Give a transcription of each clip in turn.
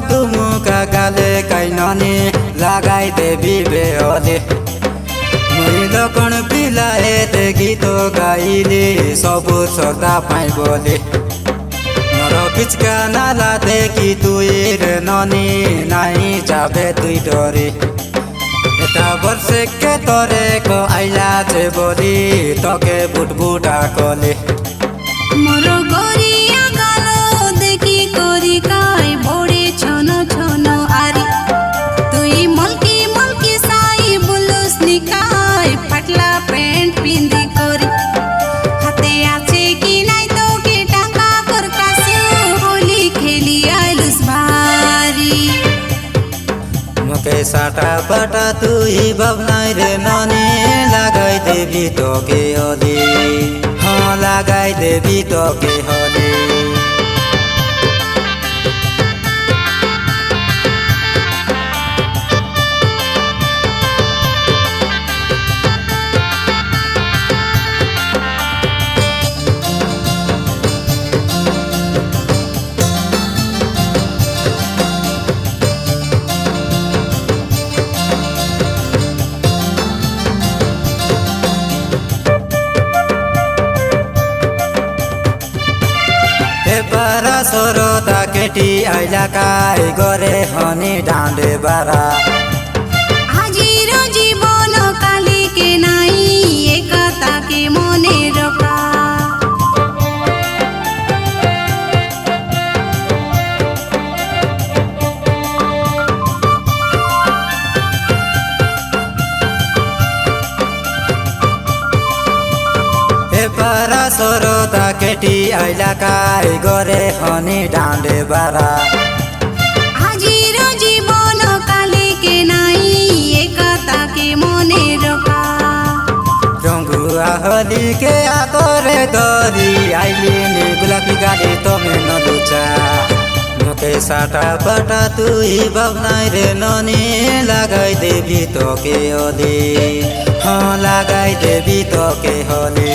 তুমুকা গালে কাইননি লাগাই দেবি বেহলে মরিল কোন পিলায়ে গীত গাইলি সবু শ্রদ্ধা পাই বলে নর পিচকা নালা দেখি তুই রে ননি নাই যাবে তুই ডরে এটা বর্ষে কে তরে কো আইলা যে বলি তোকে বুটবুটা কলে মোর গরিয়া গালো দেখি করি কাই বড়ে ছন ছন আরি তুই মলকি মলকি সাই বুলুস নিকাই ফাটলা প্যান্ট পিন্দি করি হাতে আছে কি নাই তোকে টাকা কর কাছে হোলি খেলি আইলুস ভারি মোকে সাটা পাটা তুই ভাবনাই রে ননি লাগাই দেবি তোকে হলি हाँ लगाई देवी তোকে হলে बारा सरोता केटी आइला काय गरे हनी डांडे बारा हाजिर जीवन काली के नाई एकता के मने रखा बारा सरोता केटी आइला काय गरे हनी डांडे बारा हाजिर जीवन काली के नाई एकता के मने रखा रंगुआ होली के आतरे दरी आइली नि गुलाबी गाली तमे नलुचा मोके साटा पाटा तुई भावनाई रे ननी लगाई देवी তোকে হলে हाँ लगाई देवी তোকে হলে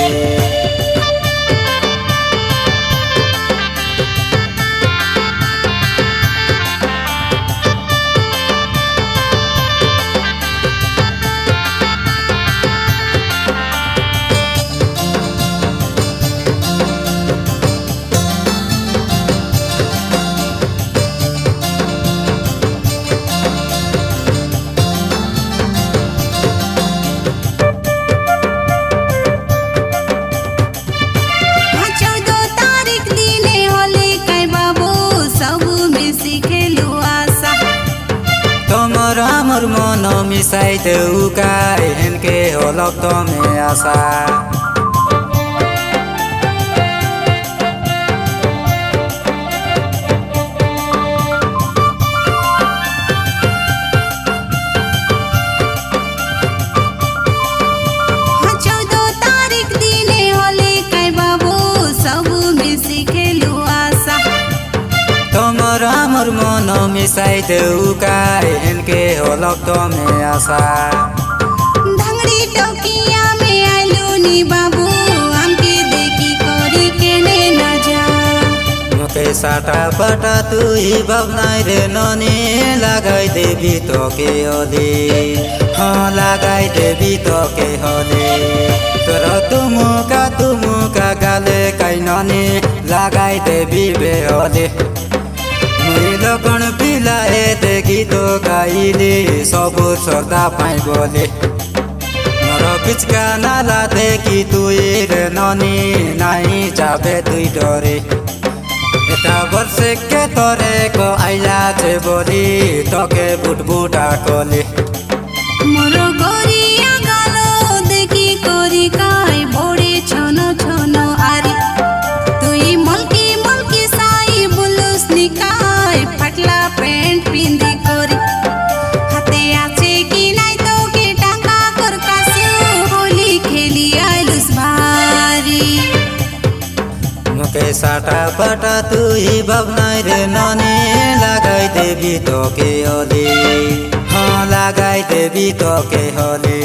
আমার মন মিশাই দেউ কাই হেনকে হলক তমে আশা আমার মন মিশাই দেউ কাই হেনকে হলক তমে আশা ধাংড়ি টকিয়া মে আইলু নি বাবু আমকে দেখি করি কেনে না যা মোকে সাটা পাটা তুই ভাবনাই রে ননি লাগাই দেবি তোকে হলে हाँ लगाई देवी তোকে হলে তোর তুমুকা গালে কাইননি লাগাই দেবি বেহলে মরিল কোন পিলায়ে গীত গাইলি সবু শ্রদ্ধা পাই বলে নর পিচকা নালা দেখি তুই রে ননি নাই যাবে তুই ডরে এটা বর্ষে কে তরে কো আইলা যে বলি তোকে বুটবুটা কলে মোর গরিয়া গালো দেখি করি কাই বড়ে ছন ছন আরি তুই মলকি মলকি সাই বুলুস নিকাই ফাটলা প্যান্ট পিন্দি করি হাতে আছে কি নাই তোকে টাকা কর কাছে হোলি খেলি আইলুস ভারি মোকে সাটা পাটা তুই ভাবনাই রে ননি লাগাই দেবি তোকে হলে हाँ लगाई देवी তোকে হলে।